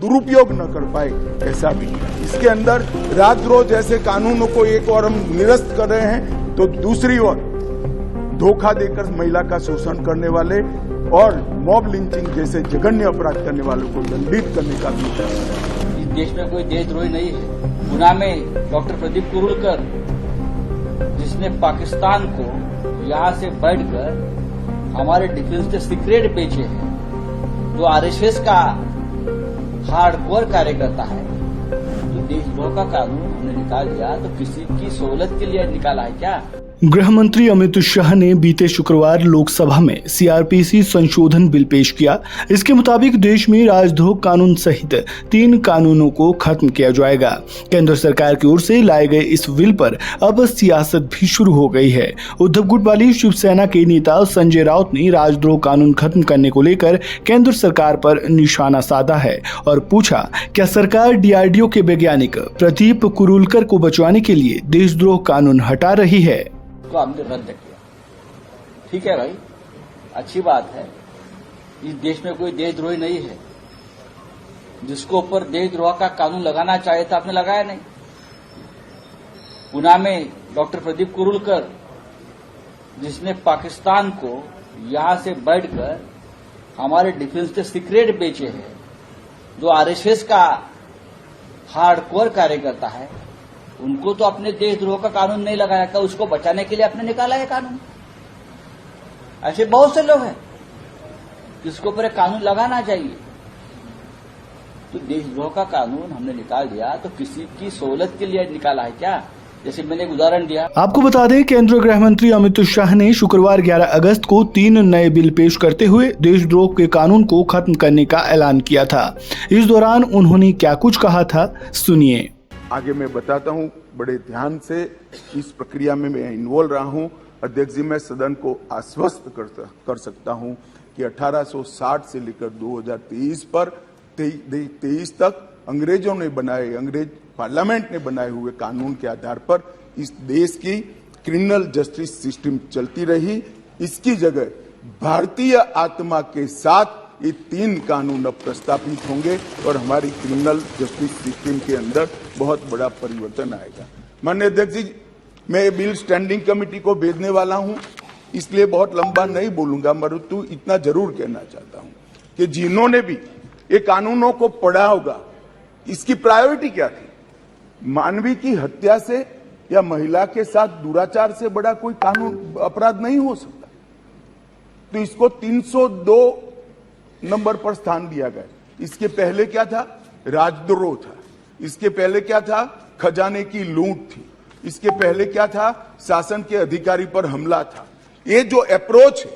दुरुपयोग न कर पाए, ऐसा भी। इसके अंदर राजद्रोह जैसे कानूनों को एक और हम निरस्त कर रहे हैं, तो दूसरी ओर धोखा देकर महिला का शोषण करने वाले और मॉब लिंचिंग जैसे जघन्य अपराध करने वालों को दंडित करने का भी है। इस देश में कोई देशद्रोही नहीं है। गुना में डॉक्टर प्रदीप कुरुलकर, जिसने पाकिस्तान को यहाँ से बैठकर हमारे डिफेंस के सीक्रेट बेचे हैं, जो आरएसएस का हार्डकोर कार्यकर्ता है, तो देशद्रोह का कानून हमने निकाल दिया तो किसी की सहूलत के लिए निकाला है क्या? गृह मंत्री अमित शाह ने बीते शुक्रवार लोकसभा में सीआरपीसी संशोधन बिल पेश किया। इसके मुताबिक देश में राजद्रोह कानून सहित 3 कानूनों को खत्म किया जाएगा। केंद्र सरकार की ओर से लाए गए इस बिल पर अब सियासत भी शुरू हो गई है। उद्धव गुट वाली शिवसेना के नेता संजय राउत ने राजद्रोह कानून खत्म करने को लेकर केंद्र सरकार पर निशाना साधा है और पूछा, क्या सरकार डीआरडीओ के वैज्ञानिक प्रदीप कुरुलकर को बचाने के लिए देशद्रोह कानून हटा रही है? को हमने रद्द किया। ठीक है भाई, अच्छी बात है। इस देश में कोई देशद्रोही नहीं है। जिसको ऊपर देशद्रोह का कानून लगाना चाहिए था, आपने लगाया नहीं। गुना में डॉक्टर प्रदीप कुरुलकर, जिसने पाकिस्तान को यहां से बैठकर हमारे डिफेंस के सीक्रेट बेचे हैं, जो आरएसएस का हार्डकोर कार्यकर्ता है, उनको तो अपने देशद्रोह का कानून नहीं लगाया था, उसको बचाने के लिए आपने निकाला है कानून। ऐसे बहुत से लोग हैं जिसको ऊपर कानून लगाना चाहिए, तो देशद्रोह का कानून हमने निकाल दिया तो किसी की सहूलत के लिए निकाला है क्या? जैसे मैंने एक उदाहरण दिया। आपको बता दें, केंद्रीय गृह मंत्री अमित शाह ने शुक्रवार 11 अगस्त को 3 नए बिल पेश करते हुए देशद्रोह के कानून को खत्म करने का ऐलान किया था। इस दौरान उन्होंने क्या कुछ कहा था, सुनिए। आगे मैं बताता हूं। बड़े ध्यान से इस प्रक्रिया में मैं इन्वॉल्व रहा हूं। अध्यक्ष जी, मैं सदन को आश्वस्त कर सकता हूं कि 1860 से लेकर 2023 पर 23 तक अंग्रेजों ने बनाए, अंग्रेज पार्लियामेंट ने बनाए हुए कानून के आधार पर इस देश की क्रिमिनल जस्टिस सिस्टम चलती रही। इसकी जगह भारतीय आत्मा के साथ ये 3 कानून अब प्रस्तावित होंगे और हमारी क्रिमिनल जस्टिस सिस्टम के अंदर बहुत बड़ा परिवर्तन आएगा। माननीय अध्यक्ष जी, मैं ये बिल स्टैंडिंग कमेटी को भेजने वाला हूं, इसलिए बहुत लंबा नहीं बोलूंगा, परंतु इतना जरूर कहना चाहता हूं कि जिन्होंने भी ये कानूनों को पढ़ा होगा, इसकी प्रायोरिटी क्या थी? मानवी की हत्या से या महिला के साथ दुराचार से बड़ा कोई कानून अपराध नहीं हो सकता, तो इसको 302 नंबर पर स्थान दिया गया। इसके पहले क्या था? राजद्रोह था। इसके पहले क्या था? खजाने की लूट थी। इसके पहले क्या था? शासन के अधिकारी पर हमला था। ये जो अप्रोच है,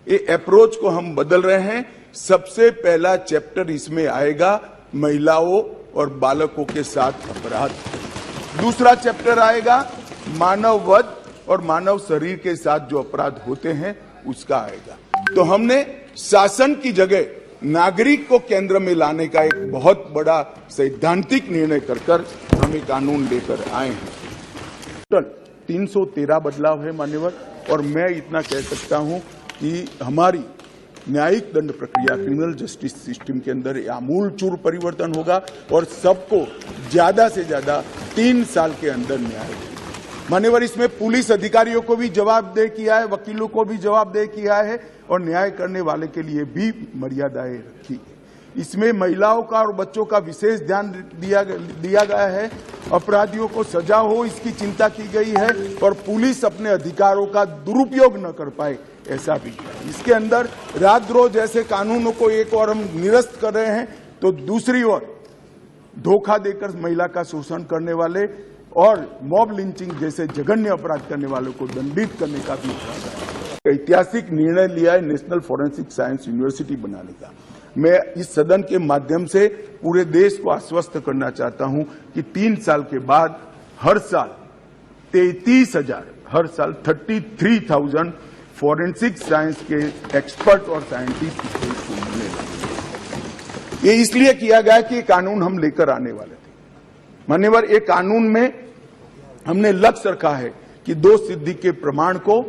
ये अप्रोच को हम बदल रहे हैं। सबसे पहला चैप्टर इसमें आएगा महिलाओं और बालकों के साथ अपराध। दूसरा चैप्टर आएगा मानव वध और मानव शरीर के साथ जो अपराध होते हैं उसका आएगा। तो हमने शासन की जगह नागरिक को केंद्र में लाने का एक बहुत बड़ा सैद्धांतिक निर्णय कर हम ये कानून लेकर आए हैं। टोटल 313 बदलाव है मान्यवर, और मैं इतना कह सकता हूं कि हमारी न्यायिक दंड प्रक्रिया, क्रिमिनल जस्टिस सिस्टम के अंदर आमूलचूल परिवर्तन होगा और सबको ज्यादा से ज्यादा 3 साल के अंदर न्याय होगा। मान्यवर, इसमें पुलिस अधिकारियों को भी जवाबदेह किया है, वकीलों को भी जवाबदेह किया है और न्याय करने वाले के लिए भी मर्यादाएं रखी है। इसमें महिलाओं का और बच्चों का विशेष ध्यान दिया गया है। अपराधियों को सजा हो, इसकी चिंता की गई है और पुलिस अपने अधिकारों का दुरुपयोग न कर पाए, ऐसा भी है। इसके अंदर राजद्रोह जैसे कानूनों को एक और हम निरस्त कर रहे हैं, तो दूसरी ओर धोखा देकर महिला का शोषण करने वाले और मॉब लिंचिंग जैसे जघन्य अपराध करने वालों को दंडित करने का भी ऐतिहासिक निर्णय लिया है नेशनल फॉरेंसिक साइंस यूनिवर्सिटी बनाने का। मैं इस सदन के माध्यम से पूरे देश को आश्वस्त करना चाहता हूं कि 3 साल के बाद हर साल 33,000 फॉरेंसिक साइंस के एक्सपर्ट और साइंटिस्ट इस देश को मिलेंगे। ये इसलिए किया गया कि कानून हम लेकर आने वाले थे। मान्यवर, एक कानून में हमने लक्ष्य रखा है कि दोष सिद्धि के प्रमाण को,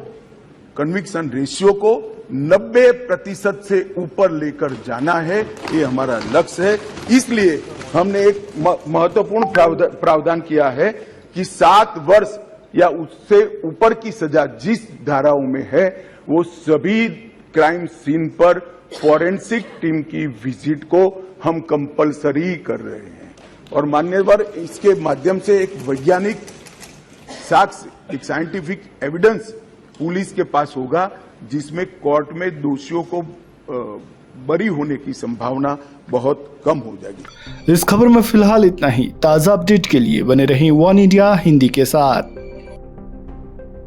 कन्विक्शन रेशियो को 90% से ऊपर लेकर जाना है, ये हमारा लक्ष्य है। इसलिए हमने एक महत्वपूर्ण प्रावधान किया है कि 7 वर्ष या उससे ऊपर की सजा जिस धाराओं में है वो सभी क्राइम सीन पर फॉरेंसिक टीम की विजिट को हम कंपलसरी कर रहे हैं और मान्यवर इसके माध्यम से एक वैज्ञानिक साक्ष्य, एक साइंटिफिक एविडेंस पुलिस के पास होगा जिसमें कोर्ट में दोषियों को बरी होने की संभावना बहुत कम हो जाएगी। इस खबर में फिलहाल इतना ही। ताज़ा अपडेट के लिए बने रहें वन इंडिया हिंदी के साथ।